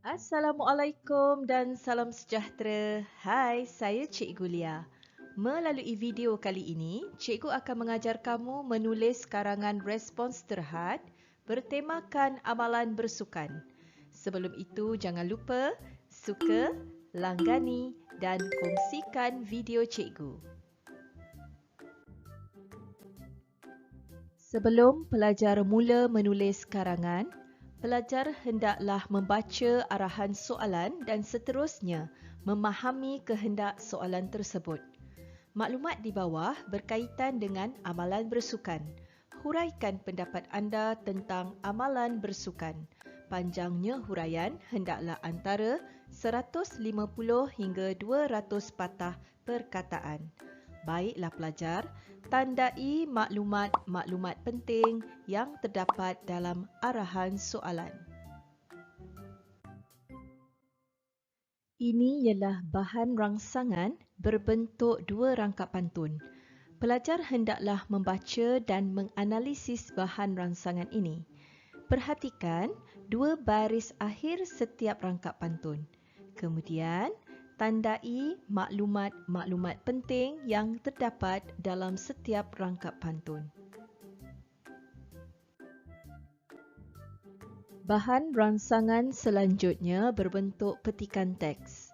Assalamualaikum dan salam sejahtera. Hai, saya Cikgu Lia. Melalui video kali ini, Cikgu akan mengajar kamu menulis karangan respons terhad bertemakan amalan bersukan. Sebelum itu, jangan lupa suka, langgani dan kongsikan video Cikgu. Sebelum pelajar mula menulis karangan, pelajar hendaklah membaca arahan soalan dan seterusnya memahami kehendak soalan tersebut. Maklumat di bawah berkaitan dengan amalan bersukan. Huraikan pendapat anda tentang amalan bersukan. Panjangnya huraian hendaklah antara 150 hingga 200 patah perkataan. Baiklah pelajar, tandai maklumat-maklumat penting yang terdapat dalam arahan soalan. Ini ialah bahan rangsangan berbentuk dua rangkap pantun. Pelajar hendaklah membaca dan menganalisis bahan rangsangan ini. Perhatikan dua baris akhir setiap rangkap pantun. Kemudian, tandai maklumat-maklumat penting yang terdapat dalam setiap rangkap pantun. Bahan rangsangan selanjutnya berbentuk petikan teks.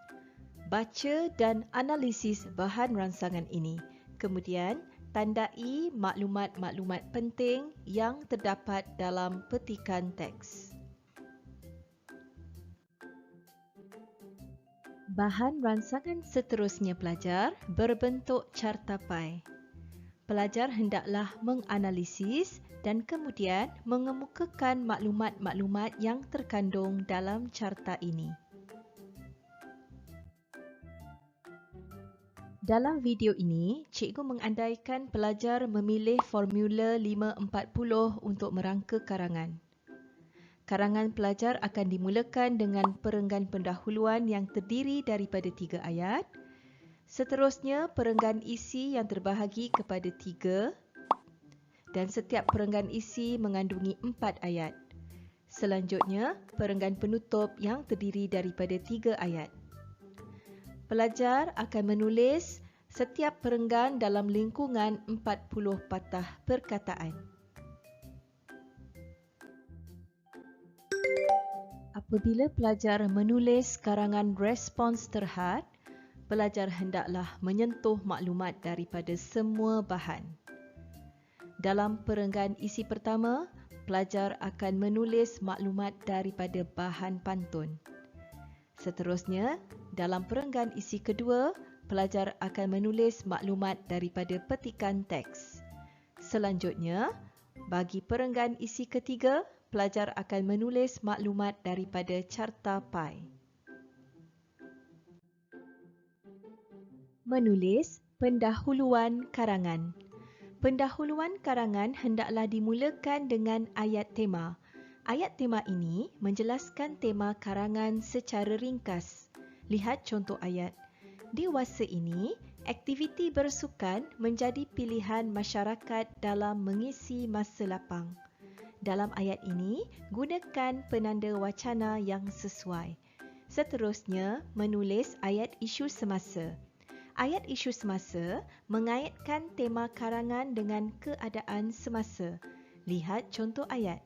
Baca dan analisis bahan rangsangan ini. Kemudian, tandai maklumat-maklumat penting yang terdapat dalam petikan teks. Bahan rangsangan seterusnya pelajar berbentuk carta pai. Pelajar hendaklah menganalisis dan kemudian mengemukakan maklumat-maklumat yang terkandung dalam carta ini. Dalam video ini, cikgu mengandaikan pelajar memilih formula 540 untuk merangka karangan. Karangan pelajar akan dimulakan dengan perenggan pendahuluan yang terdiri daripada 3 ayat. Seterusnya, perenggan isi yang terbahagi kepada 3 dan setiap perenggan isi mengandungi 4 ayat. Selanjutnya, perenggan penutup yang terdiri daripada 3 ayat. Pelajar akan menulis setiap perenggan dalam lingkungan 40 patah perkataan. Apabila pelajar menulis karangan respons terhad, pelajar hendaklah menyentuh maklumat daripada semua bahan. Dalam perenggan isi pertama, pelajar akan menulis maklumat daripada bahan pantun. Seterusnya, dalam perenggan isi kedua, pelajar akan menulis maklumat daripada petikan teks. Selanjutnya, bagi perenggan isi ketiga, pelajar akan menulis maklumat daripada carta pai. Menulis pendahuluan karangan. Pendahuluan karangan hendaklah dimulakan dengan ayat tema. Ayat tema ini menjelaskan tema karangan secara ringkas. Lihat contoh ayat. Dewasa ini, aktiviti bersukan menjadi pilihan masyarakat dalam mengisi masa lapang. Dalam ayat ini, gunakan penanda wacana yang sesuai. Seterusnya, menulis ayat isu semasa. Ayat isu semasa mengaitkan tema karangan dengan keadaan semasa. Lihat contoh ayat.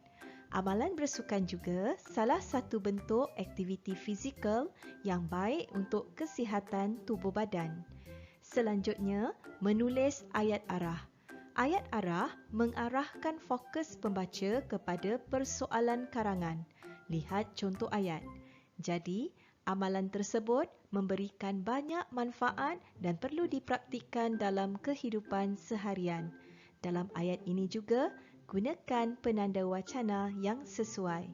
Amalan bersukan juga salah satu bentuk aktiviti fizikal yang baik untuk kesihatan tubuh badan. Selanjutnya, menulis ayat arah. Ayat arah mengarahkan fokus pembaca kepada persoalan karangan. Lihat contoh ayat. Jadi, amalan tersebut memberikan banyak manfaat dan perlu dipraktikkan dalam kehidupan seharian. Dalam ayat ini juga, gunakan penanda wacana yang sesuai.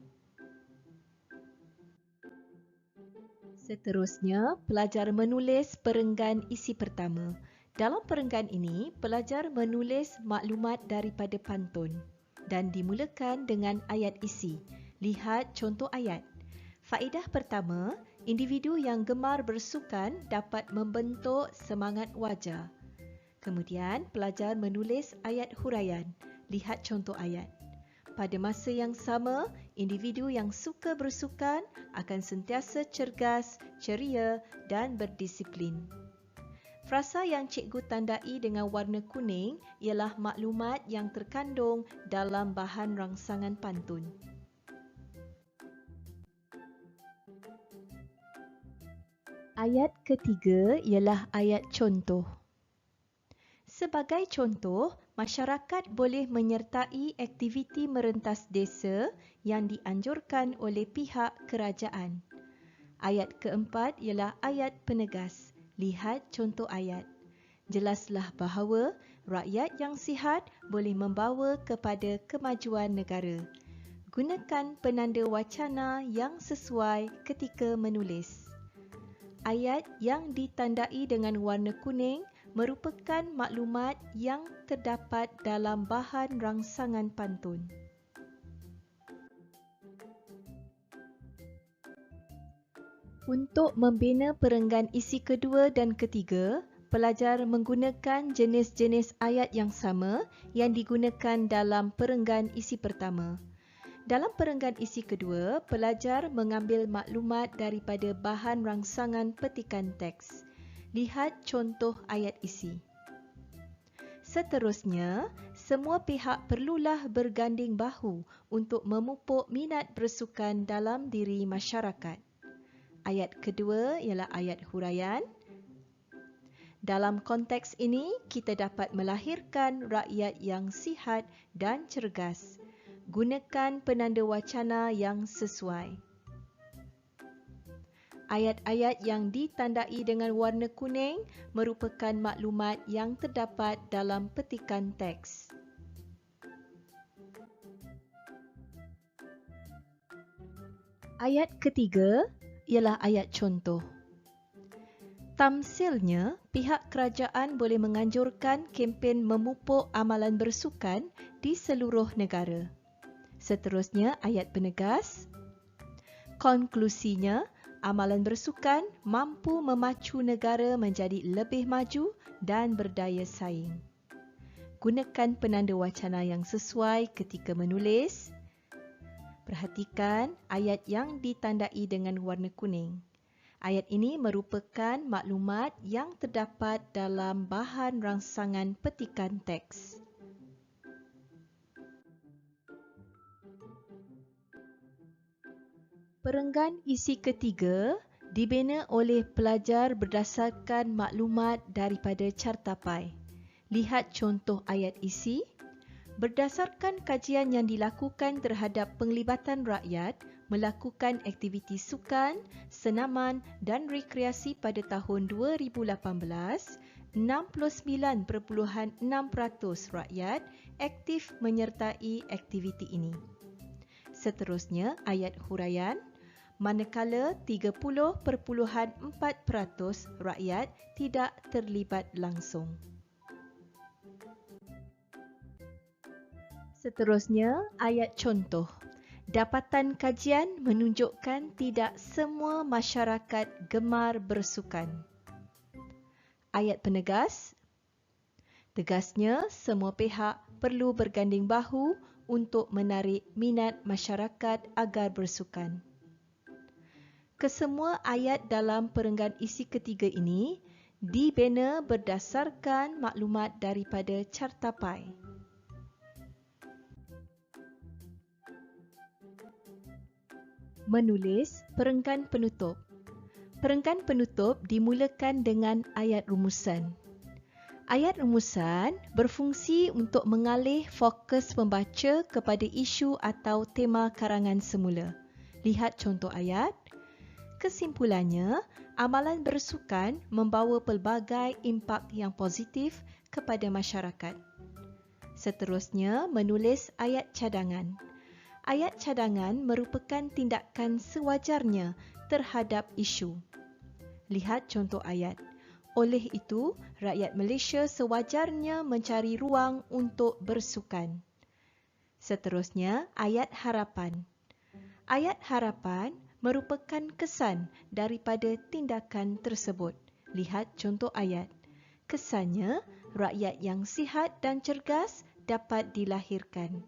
Seterusnya, pelajar menulis perenggan isi pertama. Dalam perenggan ini, pelajar menulis maklumat daripada pantun dan dimulakan dengan ayat isi. Lihat contoh ayat. Faedah pertama, individu yang gemar bersukan dapat membentuk semangat wajar. Kemudian, pelajar menulis ayat huraian. Lihat contoh ayat. pada masa yang sama, individu yang suka bersukan akan sentiasa cergas, ceria dan berdisiplin. Frasa yang cikgu tandai dengan warna kuning ialah maklumat yang terkandung dalam bahan rangsangan pantun. Ayat ketiga ialah ayat contoh. Sebagai contoh, masyarakat boleh menyertai aktiviti merentas desa yang dianjurkan oleh pihak kerajaan. Ayat keempat ialah ayat penegas. Lihat contoh ayat. Jelaslah bahawa rakyat yang sihat boleh membawa kepada kemajuan negara. Gunakan penanda wacana yang sesuai ketika menulis. Ayat yang ditandai dengan warna kuning merupakan maklumat yang terdapat dalam bahan rangsangan pantun. Untuk membina perenggan isi kedua dan ketiga, pelajar menggunakan jenis-jenis ayat yang sama yang digunakan dalam perenggan isi pertama. Dalam perenggan isi kedua, pelajar mengambil maklumat daripada bahan rangsangan petikan teks. Lihat contoh ayat isi. Seterusnya, semua pihak perlulah berganding bahu untuk memupuk minat bersukan dalam diri masyarakat. Ayat kedua ialah ayat huraian. Dalam konteks ini, kita dapat melahirkan rakyat yang sihat dan cergas. Gunakan penanda wacana yang sesuai. Ayat-ayat yang ditandai dengan warna kuning merupakan maklumat yang terdapat dalam petikan teks. Ayat ketiga ialah ayat contoh. Tamsilnya, pihak kerajaan boleh menganjurkan kempen memupuk amalan bersukan di seluruh negara. Seterusnya, ayat penegas. Konklusinya, amalan bersukan mampu memacu negara menjadi lebih maju dan berdaya saing. Gunakan penanda wacana yang sesuai ketika menulis. Perhatikan ayat yang ditandai dengan warna kuning. Ayat ini merupakan maklumat yang terdapat dalam bahan rangsangan petikan teks. Perenggan isi ketiga dibina oleh pelajar berdasarkan maklumat daripada cartapai. Lihat contoh ayat isi. Berdasarkan kajian yang dilakukan terhadap penglibatan rakyat melakukan aktiviti sukan, senaman dan rekreasi pada tahun 2018, 69.6% rakyat aktif menyertai aktiviti ini. Seterusnya, ayat huraian. Manakala 30.4% rakyat tidak terlibat langsung. Seterusnya, ayat contoh. Dapatan kajian menunjukkan tidak semua masyarakat gemar bersukan. Ayat penegas. Tegasnya, semua pihak perlu berganding bahu untuk menarik minat masyarakat agar bersukan. Kesemua ayat dalam perenggan isi ketiga ini dibina berdasarkan maklumat daripada cartapai. Menulis perenggan penutup. Perenggan penutup dimulakan dengan ayat rumusan. Ayat rumusan berfungsi untuk mengalih fokus pembaca kepada isu atau tema karangan semula. Lihat contoh ayat. Kesimpulannya, amalan bersukan membawa pelbagai impak yang positif kepada masyarakat. Seterusnya, menulis ayat cadangan. Ayat cadangan merupakan tindakan sewajarnya terhadap isu. Lihat contoh ayat. Oleh itu, rakyat Malaysia sewajarnya mencari ruang untuk bersukan. Seterusnya, ayat harapan. Ayat harapan merupakan kesan daripada tindakan tersebut. Lihat contoh ayat. Kesannya, rakyat yang sihat dan cergas dapat dilahirkan.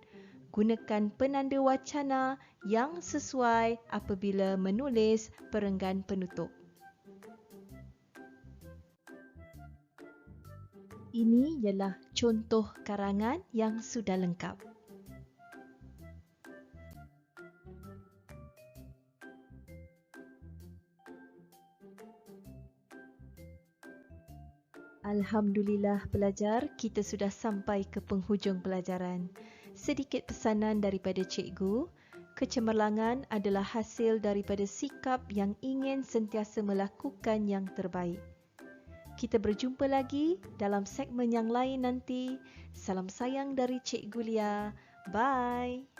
Gunakan penanda wacana yang sesuai apabila menulis perenggan penutup. Ini ialah contoh karangan yang sudah lengkap. Alhamdulillah pelajar, kita sudah sampai ke penghujung pelajaran. Sedikit pesanan daripada cikgu. Kecemerlangan adalah hasil daripada sikap yang ingin sentiasa melakukan yang terbaik. Kita berjumpa lagi dalam segmen yang lain nanti. Salam sayang dari Cikgu Lia. Bye.